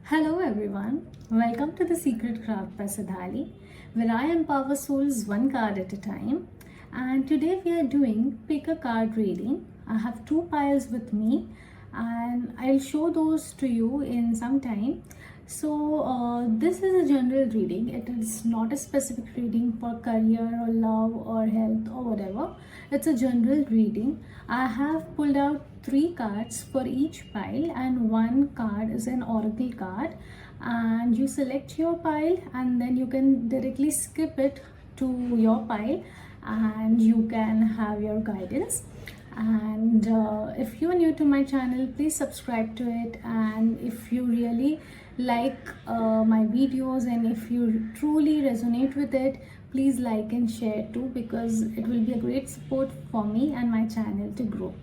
Hello everyone, welcome to the Secret Craft by Siddhali, where I empower souls one card at a time. And today we are doing pick a card reading. I have two piles with me, and I'll show those to you in some time. This is a general reading. It is not a specific reading for career or love or health or whatever. It's a general reading. I have pulled out three cards for each pile, and one card is an oracle card. And you select your pile, and then you can directly skip it to your pile, and you can have your guidance. And if you are new to my channel, please subscribe to it. And if you really like my videos and if you truly resonate with it, please like and share too, because it will be a great support for me and my channel to grow.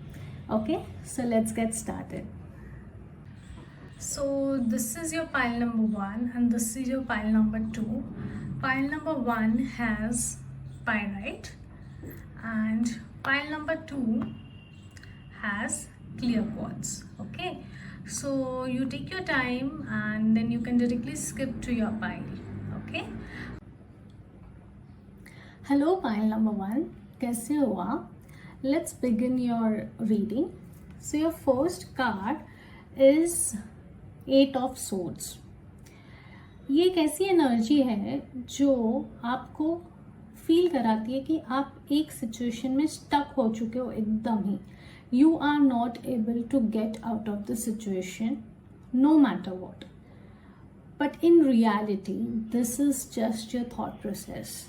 Okay, so let's get started. So this is your pile number one and this is your pile number two. Pile number one has pyrite and pile number two has clear quartz. Okay, so you take your time and then you can directly skip to your pile. Okay, hello pile number one, kaise ho aap? Let's begin your reading. So your first card is 8 of Swords. ये एक ऐसी energy है जो आपको feel कराती है कि आप एक सिचुएशन में स्टक हो चुके हो एकदम ही. You are not able to get out of the situation no matter what. But in reality, this is just your thought process.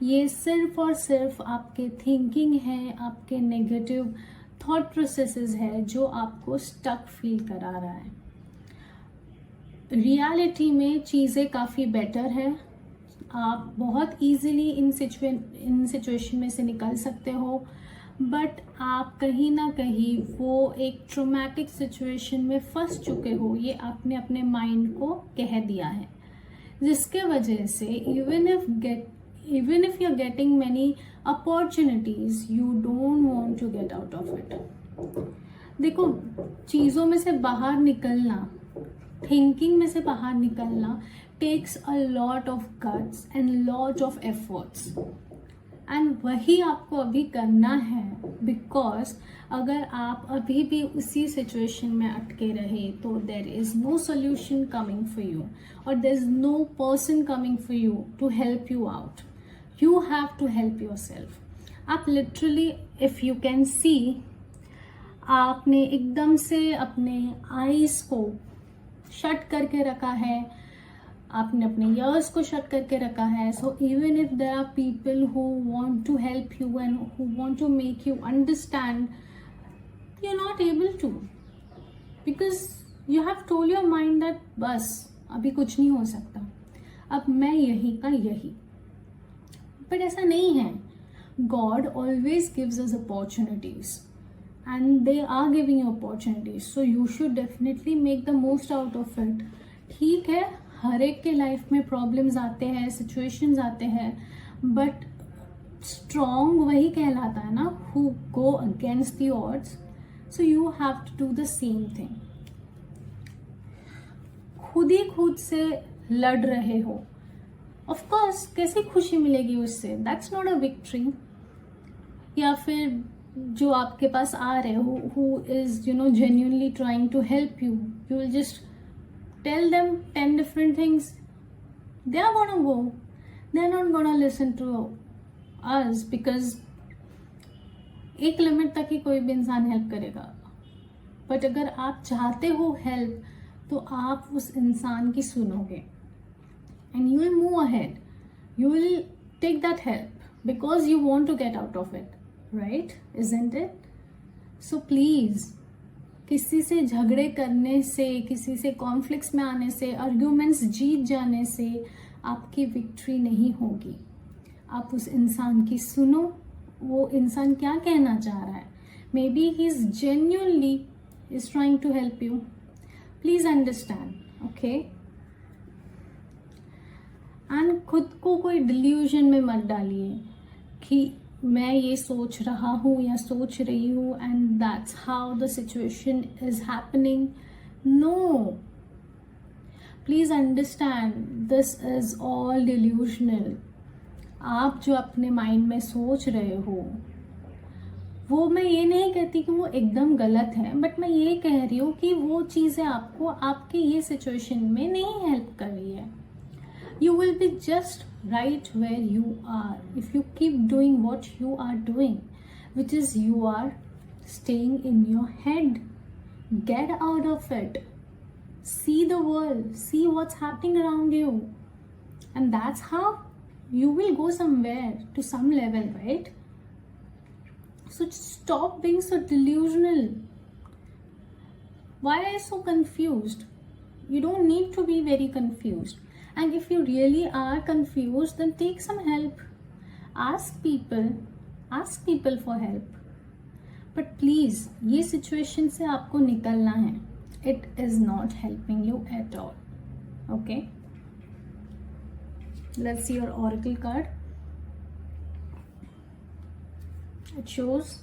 ये सिर्फ और सिर्फ आपके थिंकिंग है, आपके नेगेटिव थॉट प्रोसेसेस है जो आपको स्टक फील करा रहा है. रियलिटी में चीज़ें काफ़ी बेटर है. आप बहुत इजीली इन सिचुएशन में से निकल सकते हो, बट आप कहीं ना कहीं वो एक ट्रोमैटिक सिचुएशन में फंस चुके हो. ये आपने अपने माइंड को कह दिया है, जिसके वजह से even if you're getting many opportunities, you don't want to get out of it. देखो, चीज़ों में से बाहर निकलना, थिंकिंग में से बाहर निकलना takes a lot of guts and lot of efforts. And वही आपको अभी करना है, बिकॉज अगर आप अभी भी उसी सिचुएशन में अटके रहे तो there is no solution coming for you और there is no person coming for you to help you out. You have to help your yourself literally, if you can see, आपने एकदम से अपने eyes को shut करके रखा है, आपने अपने ईयर्स को शट करके रखा है. So even if there are people who want to help you and who want to make you understand, you are not able to, because you have told your mind that बस अभी कुछ नहीं हो सकता, अब मैं यही का यही. बट ऐसा नहीं है. God always gives us opportunities and they are giving you opportunities, so you should definitely make the most out of it. ठीक है, हर एक के लाइफ में प्रॉब्लम्स आते हैं, सिचुएशंस आते हैं, बट स्ट्रॉन्ग वही कहलाता है ना who go against the odds. So you have to do the same thing. खुद ही खुद से लड़ रहे हो, ऑफ कोर्स कैसे खुशी मिलेगी उससे? That's not a victory. या फिर जो आपके पास आ रहे हो, who is genuinely trying to help you, you will just tell them 10 different things. They are gonna go. They are not gonna listen to us, because एक लिमिट तक ही कोई भी इंसान हेल्प करेगा. बट अगर आप चाहते हो हेल्प, तो आप उस इंसान की सुनोगे and you will move ahead. You will take that help because you want to get out of it, right? Isn't it? So please, किसी से झगड़े करने से, किसी से कॉन्फ्लिक्ट्स में आने से, आर्ग्यूमेंट्स जीत जाने से आपकी विक्ट्री नहीं होगी. आप उस इंसान की सुनो, वो इंसान क्या कहना चाह रहा है. Maybe he is genuinely is trying to help you. Please understand. Okay, and खुद को कोई डिल्यूजन में मत डालिए कि मैं ये सोच रहा हूँ या सोच रही हूँ and that's how the situation is happening. No, please understand this is all delusional. आप जो अपने माइंड में सोच रहे हो वो, मैं ये नहीं कहती कि वो एकदम गलत है, बट मैं ये कह रही हूँ कि वो चीज़ें आपको आपके ये सिचुएशन में नहीं हेल्प कर रही है. You will be just right where you are if you keep doing what you are doing, which is you are staying in your head. Get out of it. See the world, see what's happening around you, and that's how you will go somewhere to some level, right? So stop being so delusional. Why are you so confused? You don't need to be very confused. And if you really are confused, then take some help. Ask people for help. But please, ये situation से आपको निकलना है. It is not helping you at all. Okay? Let's see your oracle card. It shows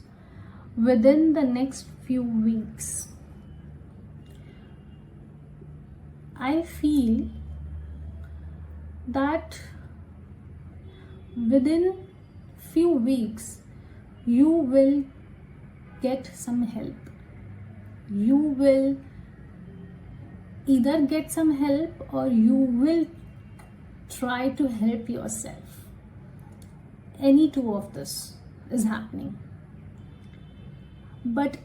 within the next few weeks. I feel that within few weeks you will get some help. You will either get some help or you will try to help yourself. Any two of this is happening. But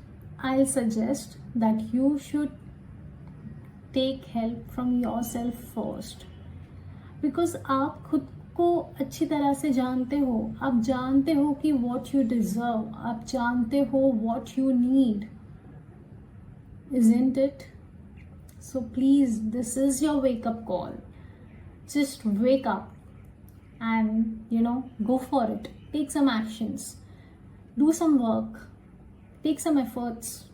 I'll suggest that you should take help from yourself first. Because आप खुद को अच्छी तरह से जानते हो. आप जानते हो कि वॉट यू डिजर्व. आप जानते हो what you need. Isn't it? So please, this is your wake up call. Just wake up and go for it. Take some actions. Do some work. Take some efforts.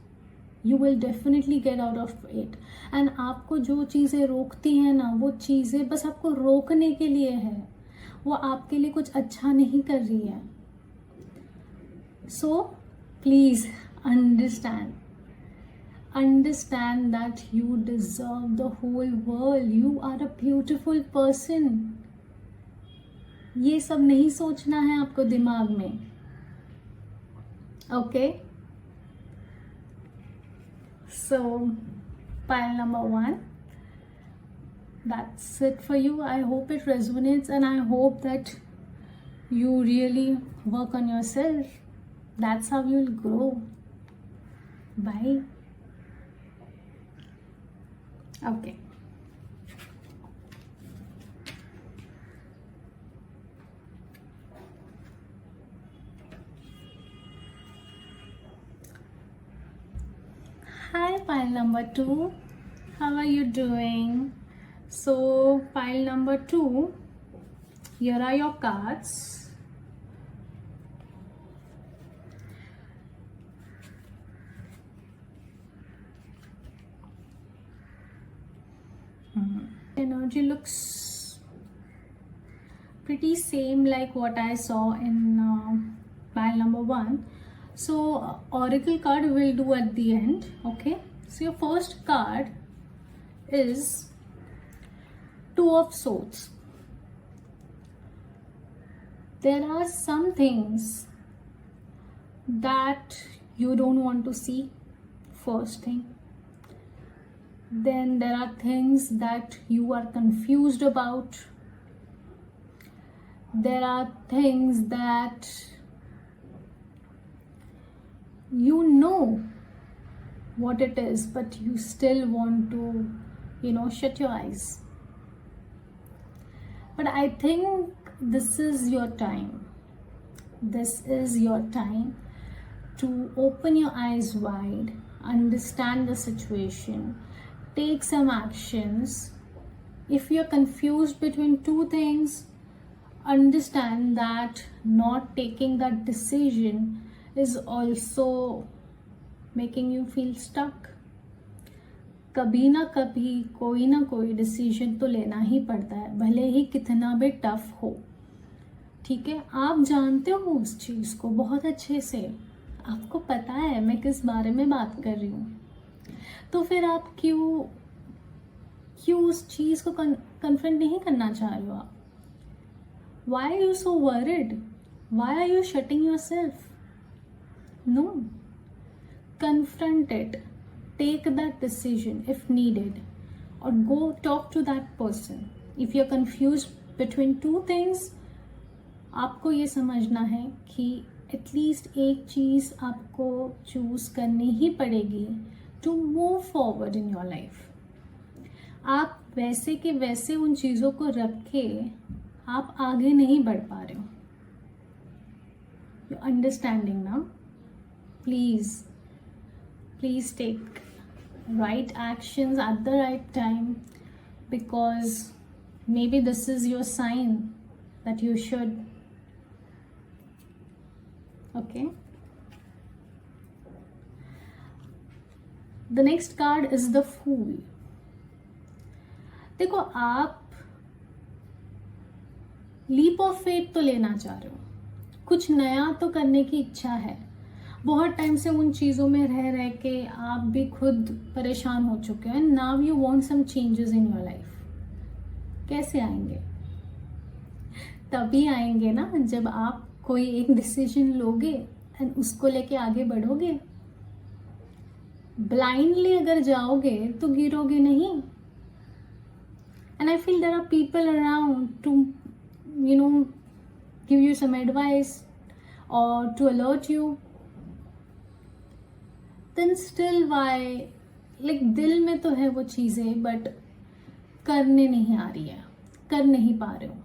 You will definitely get out of it. And आपको जो चीज़ें रोकती हैं ना, वो चीज़ें बस आपको रोकने के लिए है. वो आपके लिए कुछ अच्छा नहीं कर रही है. So please understand that you deserve the whole world. You are a beautiful person. ये सब नहीं सोचना है आपको दिमाग में. Okay? So, pile number 1, that's it for you. I hope it resonates and I hope that you really work on yourself. That's how you'll grow. Bye. Okay. Hi, pile number 2. How are you doing? So, pile number 2, here are your cards. Energy looks pretty same like what I saw in pile number 1. So oracle card we'll do at the end. Okay, so your first card is Two of Swords. There are some things that you don't want to see, first thing. Then there are things that you are confused about. There are things that you know what it is, but you still want to shut your eyes. But I think this is your time. This is your time to open your eyes wide, understand the situation, take some actions. If you're confused between two things, understand that not taking that decision is also making you feel stuck. कभी ना कभी कोई ना कोई decision तो लेना ही पड़ता है, भले ही कितना भी टफ हो. ठीक है, आप जानते हो उस चीज़ को बहुत अच्छे से. आपको पता है मैं किस बारे में बात कर रही हूँ. तो फिर आप क्यों क्यों उस चीज़ को कन्फ्रंट नहीं करना चाह रहे हो आप? Why are you so worried? Why are you shutting yourself? No. Confront it. Take that decision if needed. Or go talk to that person. If you're confused between two things, आपको ये समझना है कि एटलीस्ट एक चीज़ आपको choose करनी ही पड़ेगी to move forward in your life. आप वैसे के वैसे उन चीज़ों को रख के आप आगे नहीं बढ़ पा रहे हो. यू अंडरस्टैंडिंग ना? Please take right actions at the right time, because maybe this is your sign that you should. Okay, the next card is the Fool. देखो, आप लीप ऑफ फेथ तो लेना चाह रहे हो, कुछ नया तो करने की इच्छा है. बहुत टाइम से उन चीज़ों में रह रह के आप भी खुद परेशान हो चुके हैं. Now you want some changes in your life. कैसे आएंगे? तभी आएंगे ना जब आप कोई एक डिसीजन लोगे एंड उसको लेके आगे बढ़ोगे. ब्लाइंडली अगर जाओगे तो गिरोगे नहीं. And I feel there are people around to give you some advice or to alert you. Then still why, like दिल में तो है वो चीज़ें बट करने नहीं आ रही है, कर नहीं पा रहे हो.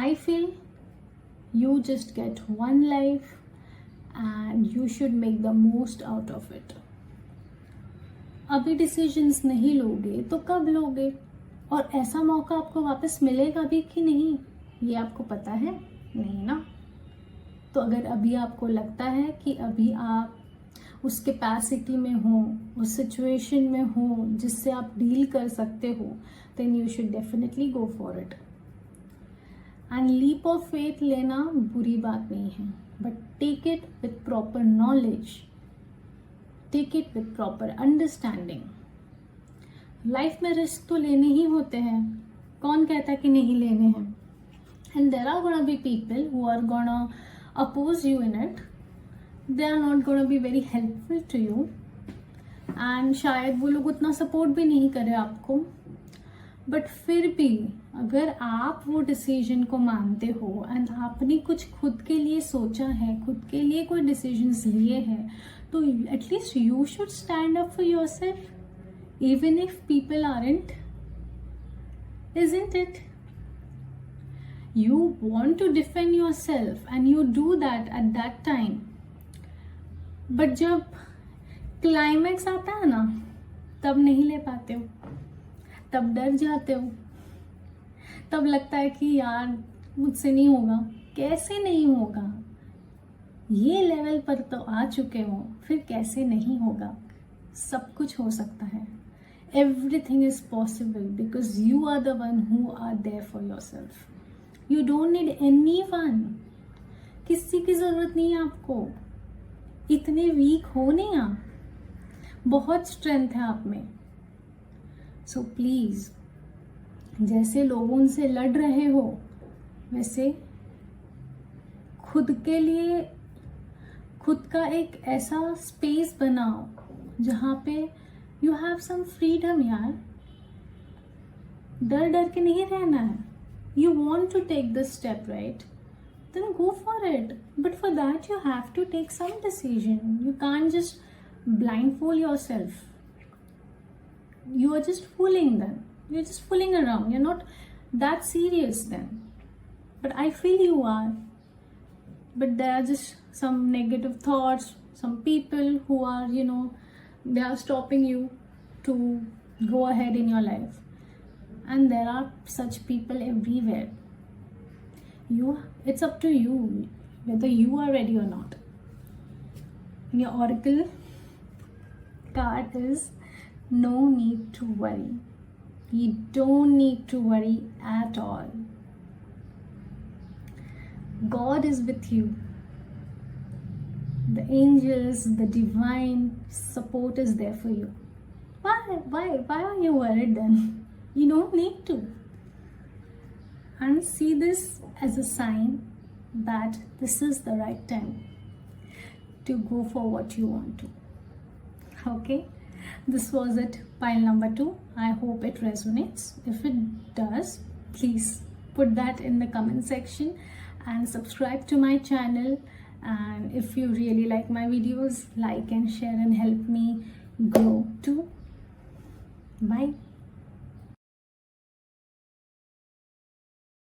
I feel you just get one life and you should make the most out of it. अभी डिसीजंस नहीं लोगे तो कब लोगे? और ऐसा मौका आपको वापस मिलेगा भी कि नहीं, ये आपको पता है नहीं ना. तो अगर अभी आपको लगता है कि अभी आप उस कैपेसिटी में हो, उस सिचुएशन में हो जिससे आप डील कर सकते हो, then you should definitely go for it. And leap of faith लेना बुरी बात नहीं है, but take it with proper knowledge, take it with proper understanding. Life में रिस्क तो लेने ही होते हैं, कौन कहता कि नहीं लेने हैं. And there are gonna be people who are gonna oppose you in it. They are not gonna be very helpful to you and शायद वो लोग उतना सपोर्ट भी नहीं करे आपको. बट फिर भी अगर आप वो डिसीजन को मानते हो एंड आपने कुछ खुद के लिए सोचा है, खुद के लिए कोई डिसीजंस लिए हैं, तो at least you should stand up for yourself. Even if people aren't, isn't it? You want to defend yourself and you do that at that time. But जब क्लाइमैक्स आता है ना, तब नहीं ले पाते हो, तब डर जाते हो, तब लगता है कि यार मुझसे नहीं होगा. कैसे नहीं होगा? ये लेवल पर तो आ चुके हो, फिर कैसे नहीं होगा? सब कुछ हो सकता है. Everything is possible because you are the one who are there for yourself. You don't need anyone. किसी की ज़रूरत नहीं है आपको. इतने वीक हो नहीं आप, बहुत स्ट्रेंथ है आप में. सो प्लीज़, जैसे लोगों से लड़ रहे हो वैसे खुद के लिए खुद का एक ऐसा स्पेस बनाओ जहाँ पे यू हैव सम फ्रीडम. यार, डर डर के नहीं रहना है. You want to take this step, right? Then go for it. But for that you have to take some decision. You can't just blindfold yourself. You are just fooling them. You're just fooling around. You're not that serious then. But I feel you are. But there are just some negative thoughts, some people who are, they are stopping you to go ahead in your life. And there are such people everywhere. It's up to you whether you are ready or not. Your oracle card is no need to worry. You don't need to worry at all. God is with you. The angels, the divine support is there for you. Why are you worried then? You don't need to. And see this as a sign that this is the right time to go for what you want to. Okay, this was it, pile number 2. I hope it resonates. If it does, please put that in the comment section and subscribe to my channel. And if you really like my videos, like and share and help me grow too. Bye.